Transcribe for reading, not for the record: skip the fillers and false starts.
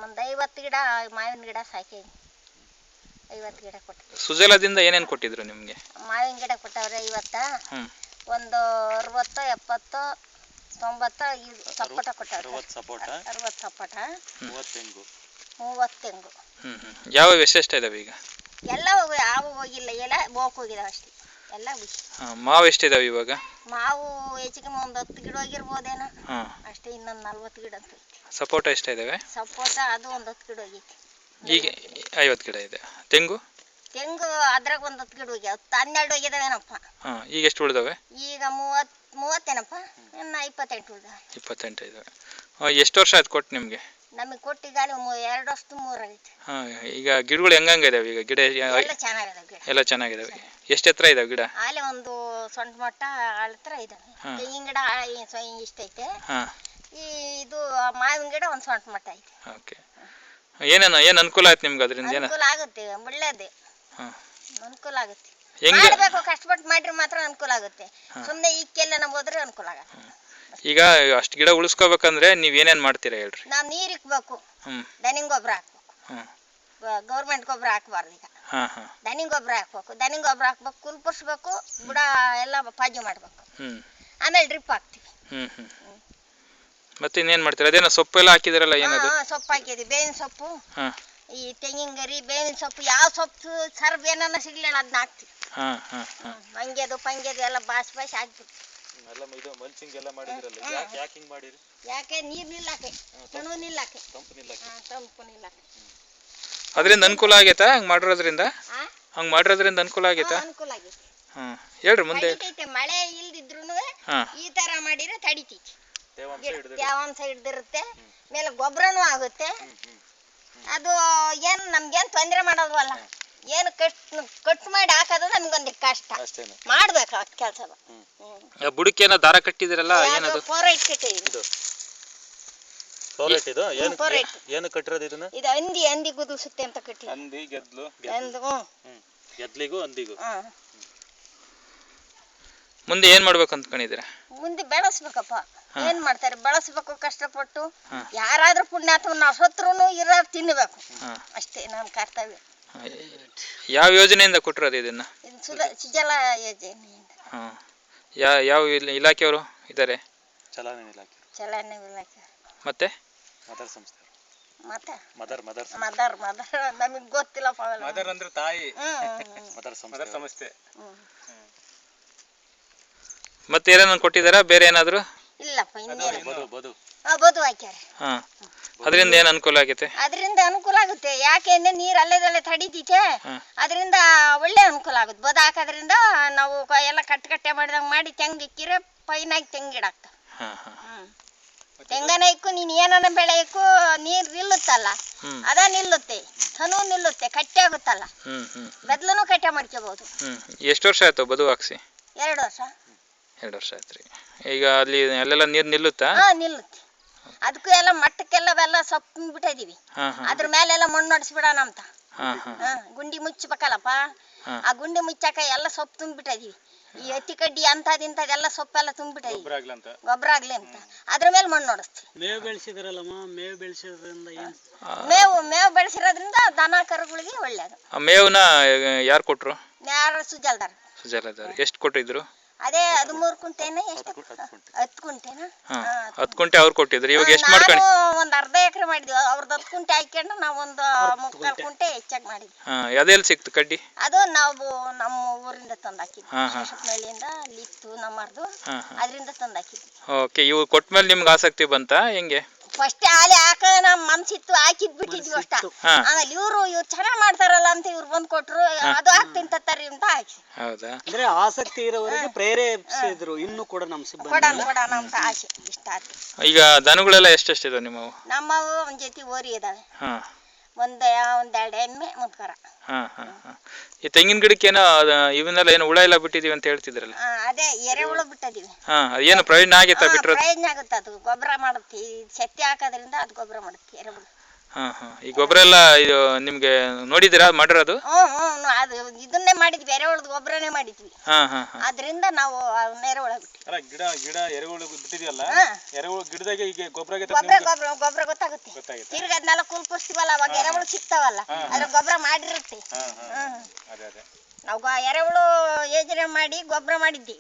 ಒಂದು 50 ಗಿಡ ಮಾವಿನ ಗಿಡ ಸಾಕಿ 50 ಗಿಡ ಕೊಟ್ಟಿದ್ವಿ. ಸುಜಲದಿಂದ ಏನೇನು ಕೊಟ್ಟಿದ್ರು ನಿಮಗೆ? ಮಾವಿನ ಗಿಡ ಕೊಟ್ಟವ್ರೆ 50, ಒಂದು 60, 70, 90 ಇದು ಸಪೋಟ ಕೊಟ್ಟವ್ರೆ. 60 ಸಪೋಟ, 30 ತೆಂಗು. ಯಾವ ಎಷ್ಟೆಷ್ಟು ಇದಾವೆ ಈಗ? ಎಲ್ಲ ಯಾವ ಹೋಗಿಲ್ಲ, ಎಲ್ಲ ಬೋಕ್ ಹೋಗಿದಾವೆ ಅಷ್ಟೇ, ಎಲ್ಲ ಮಾವು ಎಷ್ಟಿದಾವೆ ಇವಾಗ? ಮಾವು ಹೆಚ್ಚಿಗೆ ಒಂದು 10 ಗಿಡ ಹೋಗಿರ್ಬೋದೇನೋ ಅಷ್ಟೇ, ಇನ್ನೊಂದು 40 ಗಿಡ ಅಂತ ಐತಿ. ಸಪೋಟ ಎಷ್ಟಿದಾವೆ? ಸಪೋಟ ಅದು ಒಂದು 10 ಗಿಡ ಹೋಗೈತಿ. ಈಗ 50 ಗಿಡ ಇದೆ. ತೆಂಗು ಅದ್ರಾಗ ಒಂದು 10 ಗಿಡ ಹೋಗಿ 12 ಹೋಗಿದಾವೇನಪ್ಪ. ಈಗ ಎಷ್ಟು ಉಳಿದಾವೆ? ಈಗ 30 ಏನಪ್ಪ, ಇನ್ನು 28 ಉಳಿದಾವೆ. 28 ಇದಾವೆ. ಎಷ್ಟು ವರ್ಷ ಆಯ್ತು ಕೊಟ್ಟು ನಿಮಗೆ? ನಮಗೆ ಕೊಟ್ಟಿಗಾಲಿ 2 ವರ್ಷ 3 ಆಗೈತೆ. ಈಗ ಗಿಡಗಳು ಹೆಂಗಿದಾವೆ ಈಗ? ಗಿಡ ಎಲ್ಲ ಚೆನ್ನಾಗಿದಾವೆ. ಎಲ್ಲ ಚೆನ್ನಾಗಿದಾವೆ. ಎಷ್ಟು ಎತ್ತರ ಇದಾವೆ ಗಿಡ? ಆಲೆ ಒಂದು ಸೊಂಟ ಮಟ್ಟ ಹತ್ರ ಇದಾವೆ. ತೆಂಗಿನ ಗಿಡ ಇಷ್ಟ ಐತೆ, ಇದು ಮಾವಿನ ಗಿಡ ಒಂದು ಸೊಂಟ ಮಟ್ಟ ಐತೆ. ಓಕೆ. ಏನು ಅನುಕೂಲ ಆಯ್ತು ನಿಮ್ಗೆ ಅದರಿಂದ? ಅನುಕೂಲ ಆಗುತ್ತೆ, ಒಳ್ಳೇದೇ ಅನುಕೂಲ ಆಗುತ್ತೆ. ಮಾಡಬೇಕು, ಕಷ್ಟಪಟ್ಟು ಮಾಡ್ರೆ ಮಾತ್ರ ಅನುಕೂಲ ಆಗುತ್ತೆ. ಸುಮ್ಮನೆ ಈಗೆಲ್ಲ ನಮ್ಗೆ ಹೋದ್ರೆ ಅನುಕೂಲ ಆಗತ್ತೆ. ಈಗ ಅಷ್ಟು ಗಿಡ ಉಳಿಸ್ಕೋಬೇಕಂದ್ರೆ ನೀವ್ ಏನೇನ್ ಮಾಡ್ತೀರಾ ಹೇಳ್ರಿ? ನಾವು ನೀರು ಇಕ್ಬೇಕು, ದನಿಂಗ್ ಗೊಬ್ಬರ ಹಾಕ್ಬೇಕು, ಗೌರ್ಮೆಂಟ್ ಗೊಬ್ಬರ ಹಾಕ್ಬಾರ್ದು. ಈಗ ದನಿಂಗ್ ಗೊಬ್ಬರ ಹಾಕ್ಬೇಕು, ಕುಲ್ಪರ್ಸ್ಬೇಕು, ಬುಡ ಎಲ್ಲ ಪಾಜಿ ಮಾಡ್ಬೇಕು, ಆಮೇಲೆ ಡ್ರಿಪ್ ಹಾಕ್ತಿವಿ. ಮತ್ತೆ ಇನ್ನೇನ್ ಮಾಡ್ತೀರಾ? ಅದೇನೋ ಸೊಪ್ಪು ಎಲ್ಲ ಹಾಕಿದಿರಲ್ಲ, ಏನದು? ಸೊಪ್ಪು ಹಾಕಿದ್ವಿ, ಬೇವಿನ ಸೊಪ್ಪು, ಈ ತೆಂಗಿನ ಗರಿ, ಬೇವಿನ ಸೊಪ್ಪು, ಯಾವ ಸೊಪ್ಪು ಸರ್ಬ್ ಏನಾನ ಸಿಗ್ಲಿಲ್ಲ ಅದನ್ನ ಹಾಕ್ತಿವಿ. ಮಂಗ್ಯದು ಪಂಗ್ಯದು ಎಲ್ಲ ಬಾಸಿ ಹಾಕ್ತಿವಿ. ಯಾಕೆ ನೀರ್ ನಿಲ್ಲಾಕೆ, ತಣು ನಿಲ್ಲಾಕೆ, ತಂಪು ನಿಲ್ಲಾಕೆ. ಅದರಿಂದ ಅನುಕೂಲ ಆಗೈತಾ? ಹಂಗ್ ಮಾಡಿರೋದ್ರಿಂದ ಅನುಕೂಲ ಆಗೈತಾ? ಅನುಕೂಲ ಆಗೈತೆ. ಹೇಳ್ರಿ ಮುಂದೆ. ಮಳೆ ಇಲ್ದಿದ್ರು ಈ ತರ ಮಾಡಿದ್ರೆ ತಡಿತೈತಿ, ತೇವಾಂಶ ಹಿಡ್ದಿರುತ್ತೆ, ಮೇಲೆ ಗೊಬ್ಬರನೂ ಆಗುತ್ತೆ. ಅದು ಏನು ನಮ್ಗೇನು ತೊಂದರೆ ಮಾಡೋದಲ್ಲ, ಏನು ಕಟ್ ಮಾಡಿ ಹಾಕೋದು ನಮ್ಗೊಂದು ಕಷ್ಟ, ಮಾಡ್ಬೇಕು ಆ ಕೆಲಸ. ಬುಡಕ್ಕೇನ ದಾರ ಕಟ್ಟಿದಿರಲ್ಲ, ಏನದು? ಫೋರೈಟ್ ಕಟ್ಟಿದೀವಿ. ಏನು ಕಟ್ಟಿರೋದು ಇದನ್ನ? ಇದು ಹಂದಿ ಗುದಿಸುತ್ತೆ ಅಂತ ಕಟ್ಟಿದ್ವಿ. ಹಂದಿ ಗೆದ್ಲು, ಗೆದ್ಲಿಗೂ ಹಂದಿಗೂ. ಮುಂದೆ ಏನ್ ಮಾಡ್ಬೇಕು ಅಂದ್ಕೊಂಡಿದ್ದೀರಾ? ಮುಂದೆ ಬೆಳೆಸ್ಬೇಕಪ್ಪ, ಏನ್ ಮಾಡ್ತಾರೆ, ಬೆಳೆಸ್ಬೇಕು ಕಷ್ಟಪಟ್ಟು. ಯಾರಾದ್ರೂ ಪುಣ್ಯಾತ್ಮ ನಾವು ಸತ್ರುನು ಇರೋರು ತಿನ್ನಬೇಕು, ಅಷ್ಟೇ ನನ್ನ ಕರ್ತವ್ಯ. ಯಾವ ಯೋಜನೆಯಿಂದ ಕೊಟ್ಟಿರೋದು ಇದನ್ನ? ಸುಜಲ ಯೋಜನೆಯಿಂದ. ಯಾವ ಇಲಾಖೆಯವರು ಇದ್ದಾರೆ? ಚಲನೆ ಇಲಾಖೆ. ಮತ್ತೆ ಮದರ್ ನಮಗ್ ಗೊತ್ತಿಲ್ಲಪ್ಪ. ಮದರ್ ಅಂದ್ರೆ ತಾಯಿ. ಮದರ್ ಸಂಸ್ಥೆ. ಮತ್ತೆ ಏನೇನು ಕೊಟ್ಟಿದಾರ ಬೇರೆ ಏನಾದ್ರು? ಇಲ್ಲಪ್ಪ, ಬದು ಹಾಕ್ಯಾರ. ಅದರಿಂದ ಏನ್ ಅನುಕೂಲ ಆಗೈತೆ? ಅದರಿಂದ ಅನುಕೂಲ ಆಗುತ್ತೆ, ಯಾಕೆಂದ್ರೆ ನೀರ್ ಅಲ್ಲೇದಲ್ಲೇ ತಡಿತೈತೆ, ಅದರಿಂದ ಒಳ್ಳೆ ಅನುಕೂಲ ಆಗುತ್ತೆ. ಬದು ಹಾಕೋದ್ರಿಂದ ನಾವು ಎಲ್ಲ ಕಟ್ಟೆ ಮಾಡಿದಂಗೆ ಮಾಡಿ ತೆಂಗು ಇಕ್ಕಿದ್ರೆ ಪೈನಾಗಿ ತೆಂಗು ಗಿಡ ಆಗ್ತಾವ. ತೆಂಗನ ಇಕ್ಕು, ನೀನ್ ಏನನ್ನ ಬೆಳೆ ಇಕ್ಕು, ನೀರ್ ನಿಲ್ಲುತ್ತಲ್ಲ, ಅದ ನಿಲ್ಲುತ್ತೆ, ತನು ನಿಲ್ಲುತ್ತೆ, ಕಟ್ಟೆ ಆಗುತ್ತಲ್ಲ, ಬೆದ್ಲನು ಕಟ್ಟೆ ಮಾಡ್ಕೋಬಹುದು. ಎಷ್ಟು ವರ್ಷ ಆಯ್ತು ಬದು ಹಾಕ್ಸಿ? 2 ವರ್ಷ. 2 ವರ್ಷ ಆಯ್ತ್ರಿ. ಈಗ ಅಲ್ಲಿ ಅಲ್ಲೆಲ್ಲ ನೀರ್ ನಿಲ್ಲುತ್ತಾ? ನಿಲ್ಲುತ್ತೆ. ಅದಕ್ಕೂ ಎಲ್ಲ ಮಟ್ಟಕ್ಕೆಲ್ಲ ಸೊಪ್ಪು ಬಿಟ್ಟಿದೀವಿ, ಅದ್ರ ಮೇಲೆಲ್ಲ ಮಣ್ಣು ಹೊಡಿಸ್ಬಿಡೋಣ ಅಂತ. ಗುಂಡಿ ಮುಚ್ಚಬೇಕಲ್ಲಪ್ಪ, ಆ ಗುಂಡಿ ಮುಚ್ಚಾಕ ಎಲ್ಲ ಸೊಪ್ಪು ತುಂಬಿಟ್ಟಿದೀವಿ. ಈ ಹತ್ತಿ ಕಡ್ಡಿ ಅಂತದೆಲ್ಲ ಸೊಪ್ಪೆಲ್ಲ ತುಂಬಿಟ್ಟಿದೀವಿ, ಗೊಬ್ಬರ ಆಗ್ಲಿ ಅಂತ. ಅದ್ರ ಮೇಲೆ ಮಣ್ಣು ಹೊಡಿಸ್ತೀವಿ. ಮೇವು ಬೆಳೆಸಿದ್ರಲ್ಲಮ್ಮ, ಮೇವು ಬೆಳೆಸಿರೋದ್ರಿಂದ ದನ ಕರುಗಳಿಗೆ ಒಳ್ಳೇದು. ಮೇವನ್ನ ಯಾರು ಕೊಟ್ರು? ಯಾರು? ಸುಜಲ್ದಾರ. ಎಷ್ಟು ಕೊಟ್ಟಿದ್ರು? ಅದೇ 13 ಕುಂಟೆನ ಎಷ್ಟು? 10 ಕುಂಟೆನ? 10 ಕುಂಟೆ ಅವ್ರು ಕೊಟ್ಟಿದ್ರು. ಇವಾಗ ಎಷ್ಟು ಮಾಡ್ಕೊಂಡು? ಒಂದು ಅರ್ಧ ಎಕರೆ ಮಾಡಿದ್ವಿ, ಅವ್ರದ್ದು 10 ಕುಂಟೆ ಹಾಕೊಂಡು ನಾವು ಒಂದು 3/4 ಕುಂಟೆ ಹೆಚ್ಚಾಗಿ ಮಾಡಿದ್ವಿ. ಅದೆಲ್ಲಿ ಸಿಕ್ತು ಕಡ್ಡಿ? ಅದು ನಾವು ನಮ್ಮ ಊರಿಂದ ತಂದು ಹಾಕಿದ್ವಿ, ಶೇಷಪ್ಪನಹಳ್ಳಿಯಿಂದ ಅಲ್ಲಿ ಇತ್ತು ನಮ್ಮದು, ಅದರಿಂದ ತಂದು ಹಾಕಿದ್ವಿ. ಓಕೆ. ಇವು ಕೊಟ್ಮೇಲೆ ನಿಮ್ಗೆ ಆಸಕ್ತಿ ಬಂತಾ ಹೆಂಗೆ? ಫಸ್ಟ್ ಹಾಲಿ ಹಾಕೋಣ ಮನ್ಸಿತ್ತು, ಹಾಕಿದ್ ಬಿಟ್ಟಿದ್ವಿ ಅಷ್ಟ. ಆಮೇಲೆ ಇವ್ರು ಚೆನ್ನಾಗ್ ಮಾಡ್ತಾರಲ್ಲ ಅಂತ ಇವ್ರು ಬಂದ್ ಕೊಟ್ರು, ಅದು ಹಾಕ್ತೀನಿ ತರ್ತಾರಿ ಅಂತ ಹಾಕಿ. ಹೌದಾ? ಅಂದ್ರೆ ಆಸಕ್ತಿ ಇರೋವರೆಗೆ ಪ್ರೇರೇಪಿಸಿದ್ರು, ಇನ್ನು ಕೂಡ ನಮ್ಮ ಸಿಬ್ಬಂದಿ ಕೊಡೋಣ ಅಂತ ಆಸೆ, ಇಷ್ಟ ಆಯ್ತು. ಈಗ ದನಗಳೆಲ್ಲ ಎಷ್ಟೆಷ್ಟಿದಾವೆ ನಿಮ್ಮವು? ನಮ್ಮವು ಒಂದ್ ಜೊತೆ ಓರಿ ಇದಾವೆ, ಒಂದೆರಡು ಎಮ್ಮೆ ಮುದ್ಕರ. ಈ ತೆಂಗಿನ ಗಿಡಕ್ಕೇನೋ ಇವನ್ನೆಲ್ಲ ಏನು ಹುಳ ಎಲ್ಲ ಬಿಟ್ಟಿದೀವಿ ಅಂತ ಹೇಳ್ತಿದ್ರಲ್ಲ? ಅದೇ ಎರೆಹುಳು ಬಿಟ್ಟಿದೀವಿ. ಏನು ಪ್ರಯೋಜನ ಆಗೈತಾ ಬಿಟ್ರೆ? ಪ್ರಯೋಜನ ಆಗುತ್ತೆ, ಅದು ಗೊಬ್ಬರ ಮಾಡುತ್ತೆ, ಸತ್ಯ ಹಾಕೋದ್ರಿಂದ ಅದು ಗೊಬ್ಬರ ಮಾಡುತ್ತೆ ಎರೆಹುಳು. ಈ ಗೊಬ್ಬರ ಎಲ್ಲ ಇದು ನಿಮ್ಗೆ ನೋಡಿದಿರಾ ಮಾಡಿರೋದು? ಅದು ಇದನ್ನೇ ಮಾಡಿದ್ವಿ, ಎರೆಹುಳದ ಗೊಬ್ಬರನೇ ಮಾಡಿದ್ವಿ. ಅದರಿಂದ ನಾವು ಎರೆಹುಳ ಬಿಟ್ಟು ಗಿಡ ಎರೆಹುಳು ಬಿಟ್ಟಿದ್ಯಲ್ಲ, ಎರೆಹುಳು ಗಿಡದಾಗೆ ಈಗ ಗೊಬ್ಬರ ಗೊತ್ತಾಗುತ್ತೆ. ತಿರ್ಗಿ ಅದನ್ನೆಲ್ಲ ಕುಲ್ಪಿಸ್ತೀವಲ್ಲ, ಅವಾಗ ಎರೆಹುಳು ಸಿಗ್ತಾವಲ್ಲ, ಅದ್ರ ಗೊಬ್ಬರ ಮಾಡಿರುತ್ತೆ. ನಾವು ಎರೆಹುಳು ಯೋಜನೆ ಮಾಡಿ ಗೊಬ್ಬರ ಮಾಡಿದ್ವಿ.